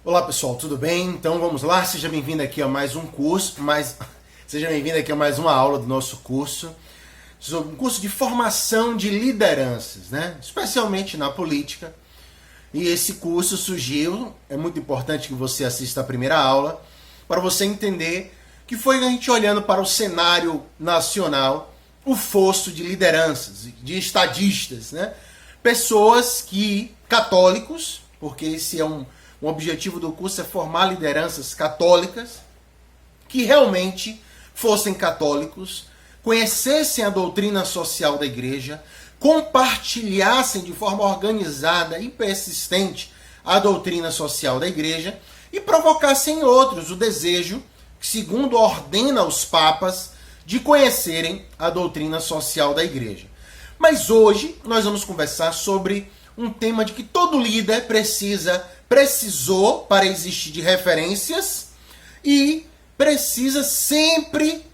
Olá pessoal, tudo bem? Então vamos lá, seja bem-vindo aqui a mais um curso, seja bem-vindo aqui a mais uma aula do nosso curso, um curso de formação de lideranças, né? Especialmente na política. E esse curso surgiu, é muito importante que você assista a primeira aula, para você entender que foi a gente olhando para o cenário nacional, o fosso de lideranças, de estadistas, né? Pessoas católicos, porque esse é um objetivo do curso, é formar lideranças católicas, que realmente fossem católicos, conhecessem a doutrina social da igreja, compartilhassem de forma organizada e persistente a doutrina social da igreja e provocassem em outros o desejo, segundo ordena os papas, de conhecerem a doutrina social da igreja. Mas hoje nós vamos conversar sobre um tema de que todo líder precisou para existir de referências e precisa sempre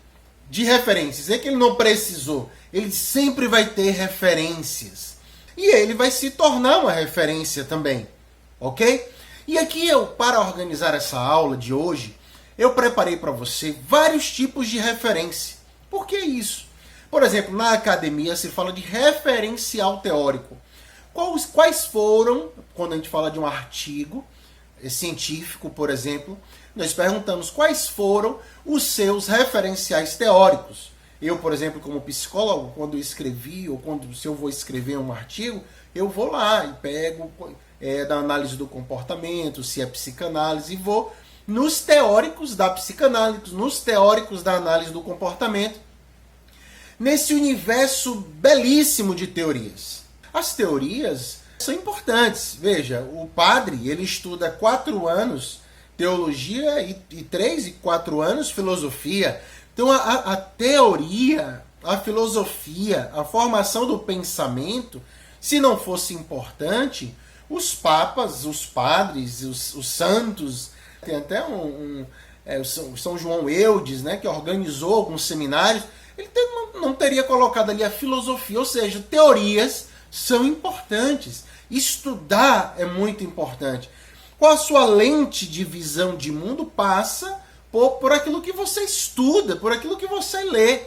de referências. É que ele não precisou, ele sempre vai ter referências. E ele vai se tornar uma referência também, ok? E aqui para organizar essa aula de hoje, eu preparei para você vários tipos de referência. Por que isso? Por exemplo, na academia se fala de referencial teórico. Quais foram, quando a gente fala de um artigo científico, por exemplo, nós perguntamos quais foram os seus referenciais teóricos. Eu, por exemplo, como psicólogo, quando escrevi, ou se eu vou escrever um artigo, eu vou lá e pego da análise do comportamento, se é psicanálise, e vou nos teóricos da psicanálise, nos teóricos da análise do comportamento, nesse universo belíssimo de teorias. As teorias são importantes. Veja, o padre ele estuda 4 anos teologia e 3 e 4 anos filosofia. Então a teoria, a filosofia, a formação do pensamento, se não fosse importante, os papas, os padres, os santos, tem até o São João Eudes, né, que organizou alguns seminários, ele não teria colocado ali a filosofia, ou seja, teorias são importantes. Estudar é muito importante. Qual a sua lente de visão de mundo passa por aquilo que você estuda, por aquilo que você lê.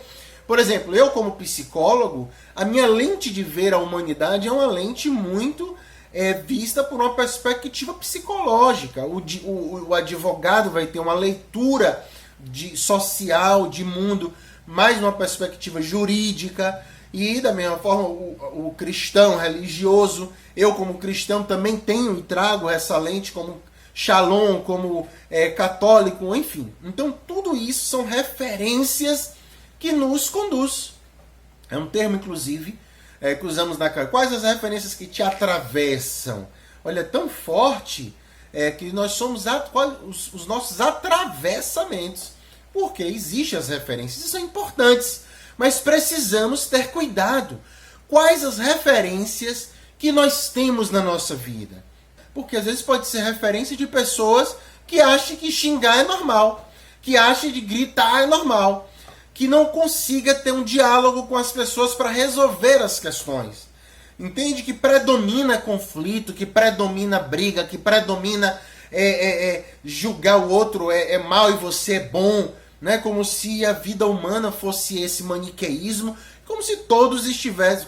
Por exemplo, eu como psicólogo, a minha lente de ver a humanidade é uma lente muito vista por uma perspectiva psicológica. O advogado vai ter uma leitura social, de mundo, mais uma perspectiva jurídica. E da mesma forma o cristão religioso, eu como cristão também tenho e trago essa lente como shalom, como católico, enfim. Então tudo isso são referências que nos conduz. É um termo, inclusive, que usamos na cara. Quais as referências que te atravessam? Olha, é tão forte que nós somos os nossos atravessamentos. Porque existem as referências, e são importantes. Mas precisamos ter cuidado. Quais as referências que nós temos na nossa vida? Porque às vezes pode ser referência de pessoas que acham que xingar é normal, que acham que gritar é normal, que não consiga ter um diálogo com as pessoas para resolver as questões. Entende que predomina conflito, que predomina briga, que predomina julgar o outro é mal e você é bom. Né? Como se a vida humana fosse esse maniqueísmo, como se todos estivéssemos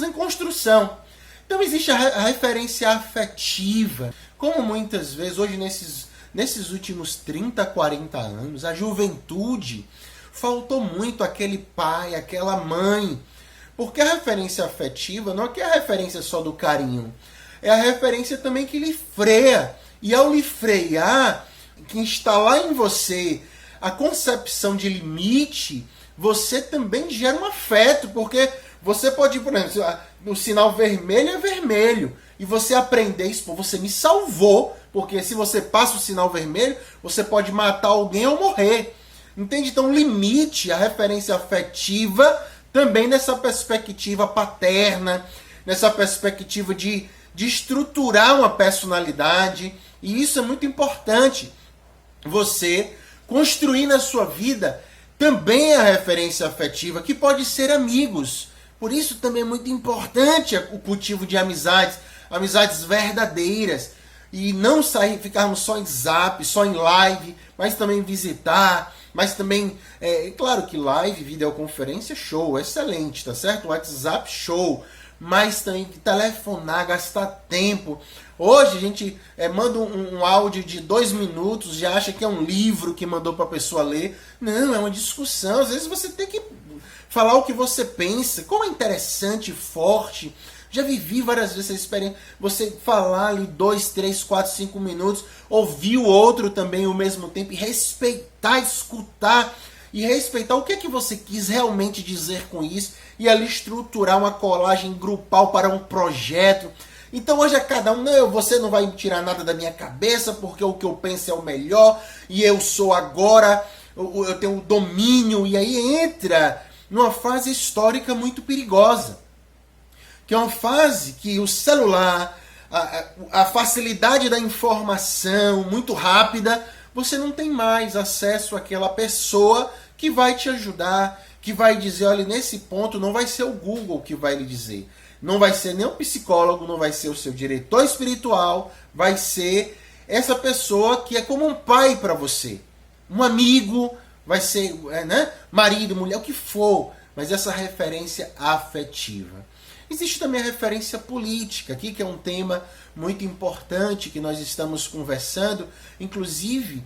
em construção. Então existe a referência afetiva, como muitas vezes, hoje nesses últimos 30, 40 anos, a juventude faltou muito aquele pai, aquela mãe, porque a referência afetiva não é a referência só do carinho, é a referência também que lhe freia, e ao lhe frear, que instalar em você a concepção de limite, você também gera um afeto, porque você pode, por exemplo, o sinal vermelho é vermelho, e você aprender isso, pô, você me salvou, porque se você passa o sinal vermelho, você pode matar alguém ou morrer. Entende? Então, limite, a referência afetiva, também nessa perspectiva paterna, nessa perspectiva de estruturar uma personalidade, e isso é muito importante. Você construir na sua vida também a referência afetiva, que pode ser amigos. Por isso também é muito importante o cultivo de amizades verdadeiras. e não sair, ficarmos só em zap, só em live, mas também visitar, mas também, claro que live, videoconferência, show, excelente, tá certo? WhatsApp, show, mas também telefonar, gastar tempo. Hoje a gente manda um áudio de 2 minutos, já acha que é um livro que mandou para a pessoa ler. Não, é uma discussão. Às vezes você tem que falar o que você pensa. Como é interessante, forte. Já vivi várias vezes essa experiência. Você falar ali 2, 3, 4, 5 minutos, ouvir o outro também ao mesmo tempo e respeitar, escutar e respeitar o que é que você quis realmente dizer com isso e ali estruturar uma colagem grupal para um projeto. Então hoje é cada um, não, você não vai tirar nada da minha cabeça porque o que eu penso é o melhor e eu sou agora, eu tenho o domínio, e aí entra numa fase histórica muito perigosa, que é uma fase que o celular, a facilidade da informação muito rápida, você não tem mais acesso àquela pessoa que vai te ajudar, que vai dizer, olha, nesse ponto não vai ser o Google que vai lhe dizer. Não vai ser nem um psicólogo, não vai ser o seu diretor espiritual, vai ser essa pessoa que é como um pai para você. Um amigo, vai ser marido, mulher, o que for, mas essa referência afetiva. Existe também a referência política, aqui que é um tema muito importante que nós estamos conversando. Inclusive,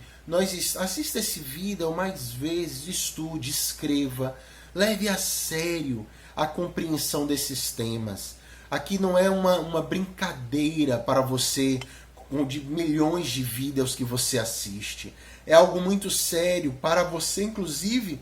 assista esse vídeo mais vezes, estude, escreva, leve a sério a compreensão desses temas. Aqui não é uma brincadeira para você, de milhões de vídeos que você assiste. É algo muito sério para você, inclusive,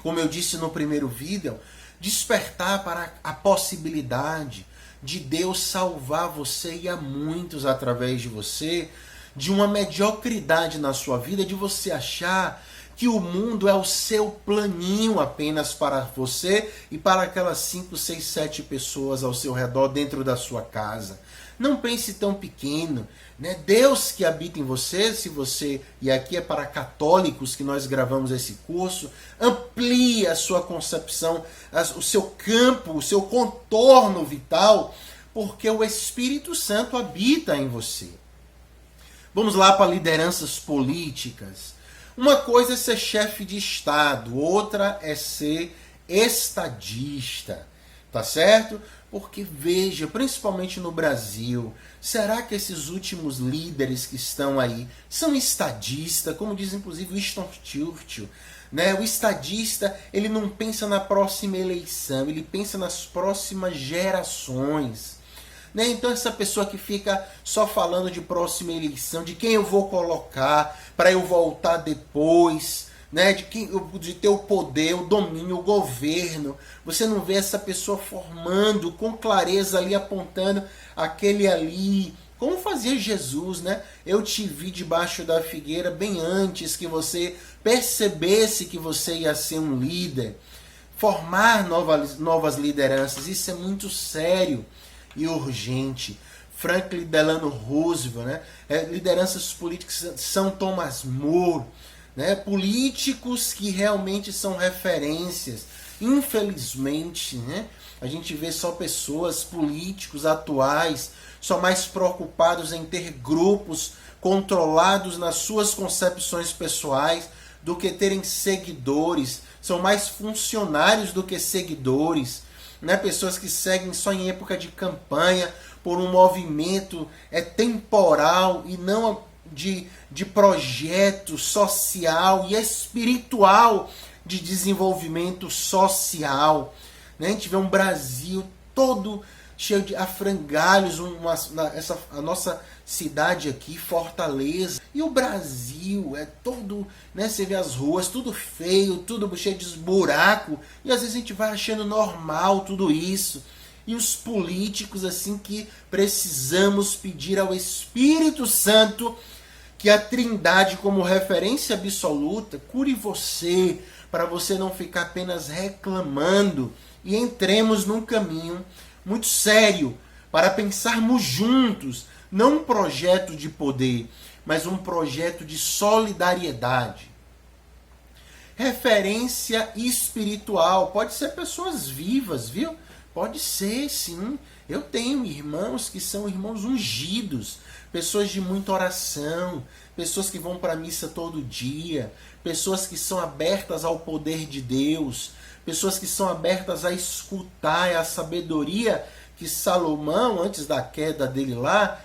como eu disse no primeiro vídeo, despertar para a possibilidade de Deus salvar você e a muitos através de você, de uma mediocridade na sua vida, de você achar que o mundo é o seu planinho apenas para você e para aquelas 5, 6, 7 pessoas ao seu redor dentro da sua casa. Não pense tão pequeno, né? Deus que habita em você, se você, e aqui é para católicos que nós gravamos esse curso, amplie a sua concepção, o seu campo, o seu contorno vital, porque o Espírito Santo habita em você. Vamos lá para lideranças políticas. Uma coisa é ser chefe de Estado, outra é ser estadista, tá certo? Porque veja, principalmente no Brasil, será que esses últimos líderes que estão aí são estadistas? Como diz inclusive Winston Churchill, né? O estadista, ele não pensa na próxima eleição, ele pensa nas próximas gerações. Então essa pessoa que fica só falando de próxima eleição, de quem eu vou colocar para eu voltar depois, de ter o poder, o domínio, o governo, você não vê essa pessoa formando com clareza ali, apontando aquele ali, como fazia Jesus, né? Eu te vi debaixo da figueira bem antes que você percebesse que você ia ser um líder. Formar novas lideranças, isso é muito sério e urgente. Franklin Delano Roosevelt, né? Lideranças políticas, São Thomas More, né? Políticos que realmente são referências. Infelizmente, né? A gente vê só pessoas, políticos atuais, só mais preocupados em ter grupos controlados nas suas concepções pessoais do que terem seguidores. São mais funcionários do que seguidores. Pessoas que seguem só em época de campanha por um movimento temporal e não de projeto social e espiritual de desenvolvimento social. A gente vê um Brasil todo cheio de frangalhos, a nossa cidade aqui, Fortaleza, e o Brasil é todo, você vê as ruas, tudo feio, tudo cheio de buraco, e às vezes a gente vai achando normal tudo isso, e os políticos assim que precisamos pedir ao Espírito Santo que a Trindade como referência absoluta cure você, para você não ficar apenas reclamando, e entremos num caminho muito sério para pensarmos juntos, não um projeto de poder, mas um projeto de solidariedade. Referência espiritual, pode ser pessoas vivas, viu? Pode ser, sim. Eu tenho irmãos que são irmãos ungidos, pessoas de muita oração, pessoas que vão para a missa todo dia, pessoas que são abertas ao poder de Deus, pessoas que são abertas a escutar a sabedoria que Salomão, antes da queda dele lá,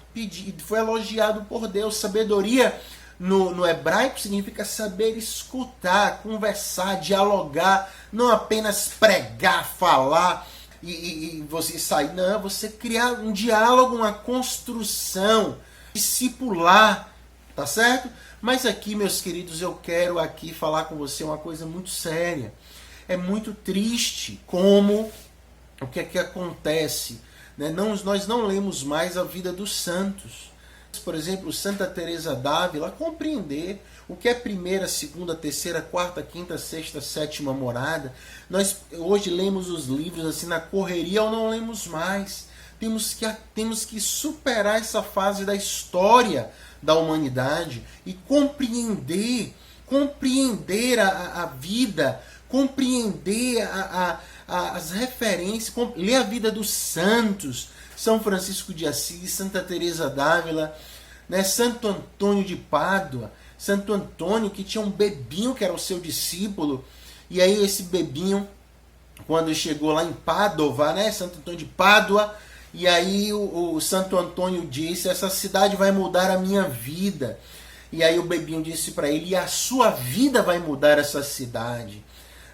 foi elogiado por Deus. Sabedoria no hebraico significa saber escutar, conversar, dialogar, não apenas pregar, falar e você sair. Não, você criar um diálogo, uma construção, discipular, tá certo? Mas aqui, meus queridos, eu quero aqui falar com você uma coisa muito séria. É muito triste como o que é que acontece, né? Nós não lemos mais a vida dos santos. Por exemplo, Santa Teresa d'Ávila, compreender o que é primeira, segunda, terceira, quarta, quinta, sexta, sétima morada. Nós hoje lemos os livros assim na correria ou não lemos mais. Temos que superar essa fase da história da humanidade e compreender a vida, compreender as referências, ler a vida dos santos, São Francisco de Assis, Santa Teresa d'Ávila, né, Santo Antônio de Pádua, Santo Antônio que tinha um bebinho que era o seu discípulo, e aí esse bebinho, quando chegou lá em Pádua, né, Santo Antônio de Pádua, e aí o Santo Antônio disse, essa cidade vai mudar a minha vida. E aí o bebinho disse para ele, e a sua vida vai mudar essa cidade.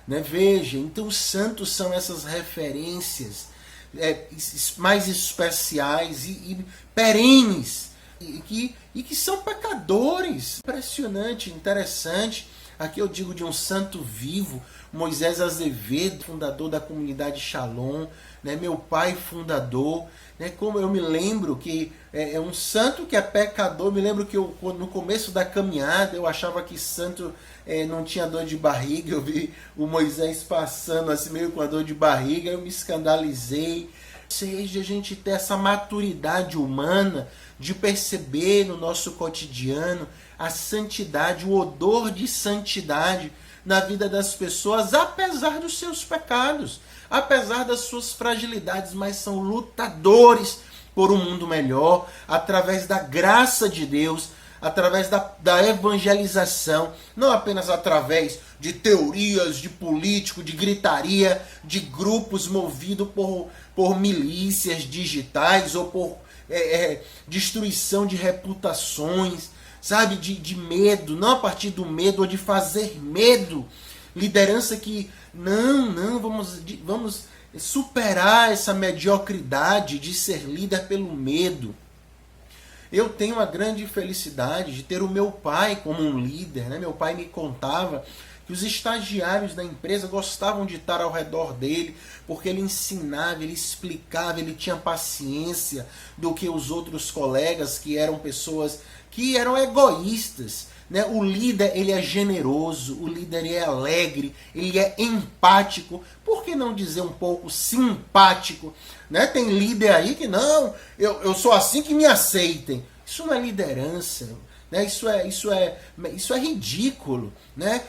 Né? Veja, então os santos são essas referências mais especiais e perenes, e que são pecadores. Impressionante, interessante. Aqui eu digo de um santo vivo, Moisés Azevedo, fundador da comunidade Shalom, né, meu pai fundador, né, como eu me lembro que é um santo que é pecador. Me lembro que no começo da caminhada eu achava que santo não tinha dor de barriga. Eu vi o Moisés passando assim meio com a dor de barriga, eu me escandalizei. Ou seja, a gente ter essa maturidade humana de perceber no nosso cotidiano a santidade, o odor de santidade na vida das pessoas, apesar dos seus pecados, apesar das suas fragilidades, mas são lutadores por um mundo melhor, através da graça de Deus, através da evangelização, não apenas através de teorias, de político, de gritaria, de grupos movidos por milícias digitais ou por destruição de reputações, sabe, de medo, não a partir do medo ou de fazer medo. Liderança que vamos superar essa mediocridade de ser líder pelo medo. Eu tenho a grande felicidade de ter o meu pai como um líder, né? Meu pai me contava que os estagiários da empresa gostavam de estar ao redor dele, porque ele ensinava, ele explicava, ele tinha paciência do que os outros colegas, que eram pessoas que eram egoístas. Né? O líder, ele é generoso, o líder ele é alegre, ele é empático, por que não dizer um pouco simpático? Né? Tem líder aí que não, eu sou assim, que me aceitem. Isso não é liderança. Né? Isso é ridículo. Né?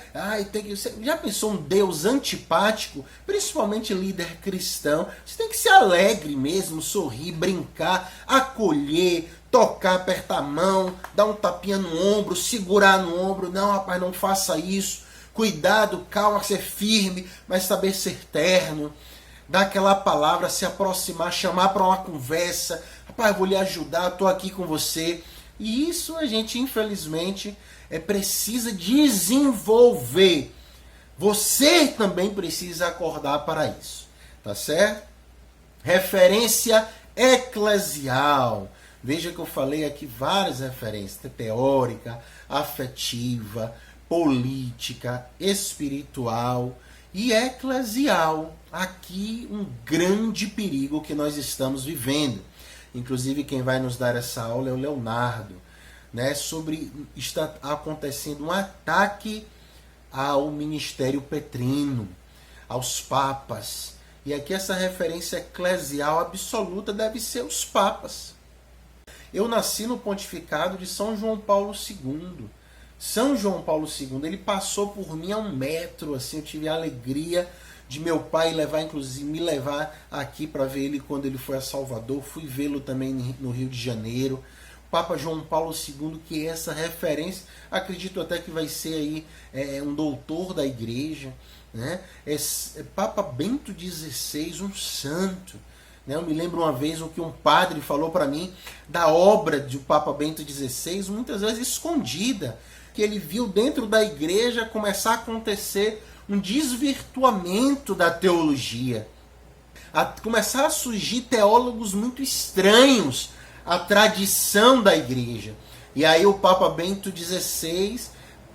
Já pensou um Deus antipático? Principalmente líder cristão. Você tem que ser alegre mesmo, sorrir, brincar, acolher, tocar, apertar a mão, dar um tapinha no ombro, segurar no ombro. Não, rapaz, não faça isso. Cuidado, calma, ser firme, mas saber ser terno. Dar aquela palavra, se aproximar, chamar para uma conversa. Rapaz, eu vou lhe ajudar, estou aqui com você. E isso a gente, infelizmente, precisa desenvolver. Você também precisa acordar para isso. Tá certo? Referência eclesial. Veja que eu falei aqui várias referências. Teórica, afetiva, política, espiritual e eclesial. Aqui um grande perigo que nós estamos vivendo. Inclusive quem vai nos dar essa aula é o Leonardo, né, está acontecendo um ataque ao ministério petrino, aos papas. E aqui essa referência eclesial absoluta deve ser os papas. Eu nasci no pontificado de São João Paulo II. São João Paulo II, ele passou por mim a 1 metro, assim, eu tive a alegria de meu pai me levar aqui para ver ele quando ele foi a Salvador. Fui vê-lo também no Rio de Janeiro. Papa João Paulo II, que é essa referência, acredito até que vai ser aí um doutor da igreja, né? Papa Bento XVI, um santo, né? Eu me lembro uma vez o que um padre falou para mim da obra do Papa Bento XVI, muitas vezes escondida, que ele viu dentro da igreja começar a acontecer um desvirtuamento da teologia, começar a surgir teólogos muito estranhos à tradição da igreja. E aí o Papa Bento XVI,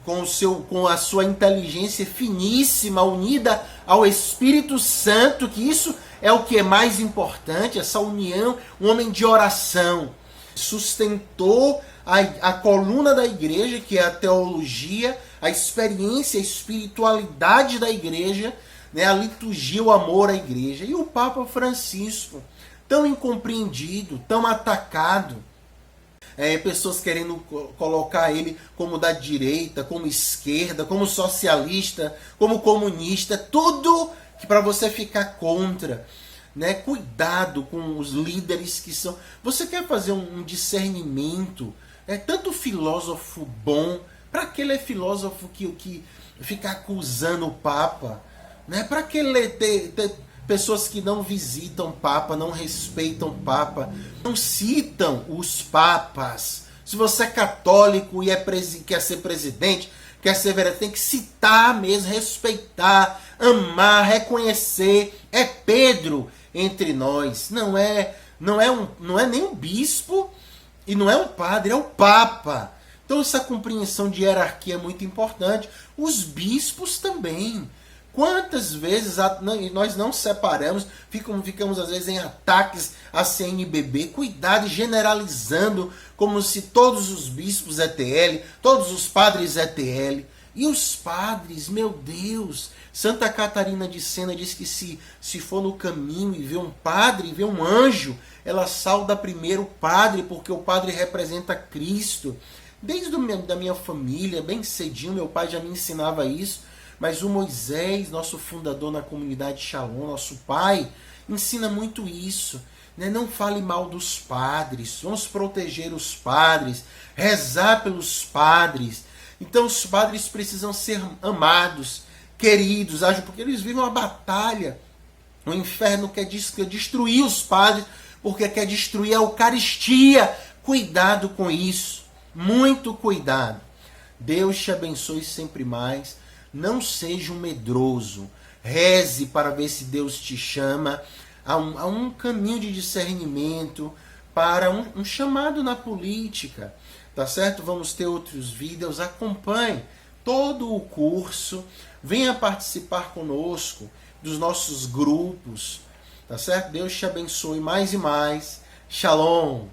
com a sua inteligência finíssima, unida ao Espírito Santo, que isso é o que é mais importante, essa união, um homem de oração, sustentou a coluna da igreja, que é a teologia, a experiência, a espiritualidade da igreja, né, a liturgia, o amor à igreja. E o Papa Francisco, tão incompreendido, tão atacado, pessoas querendo colocar ele como da direita, como esquerda, como socialista, como comunista, tudo que para você ficar contra. Né? Cuidado com os líderes que são... Você quer fazer um discernimento? Tanto filósofo bom, para que ele é filósofo que fica acusando o Papa? Né? Para que ele ter pessoas que não visitam o Papa, não respeitam o Papa, não citam os papas? Se você é católico e quer ser presidente, quer ser vereador, tem que citar mesmo, respeitar, amar, reconhecer. É Pedro entre nós, não é nem um bispo e não é um padre, é o Papa. Então essa compreensão de hierarquia é muito importante. Os bispos também. Quantas vezes nós não separamos, ficamos às vezes em ataques à CNBB, cuidado, generalizando como se todos os bispos é TL, todos os padres é TL. E os padres, meu Deus, Santa Catarina de Sena diz que se for no caminho e ver um padre, ver um anjo, ela sauda primeiro o padre, porque o padre representa Cristo. Desde da minha família, bem cedinho, meu pai já me ensinava isso, mas o Moisés, nosso fundador na comunidade Shalom, nosso pai, ensina muito isso. Né? Não fale mal dos padres, vamos proteger os padres, rezar pelos padres. Então os padres precisam ser amados, queridos, porque eles vivem uma batalha. O inferno quer destruir os padres, porque quer destruir a Eucaristia. Cuidado com isso, muito cuidado. Deus te abençoe sempre mais. Não seja um medroso. Reze para ver se Deus te chama a um caminho de discernimento, para um chamado na política. Tá certo? Vamos ter outros vídeos. Acompanhe todo o curso. Venha participar conosco dos nossos grupos. Tá certo? Deus te abençoe mais e mais. Shalom!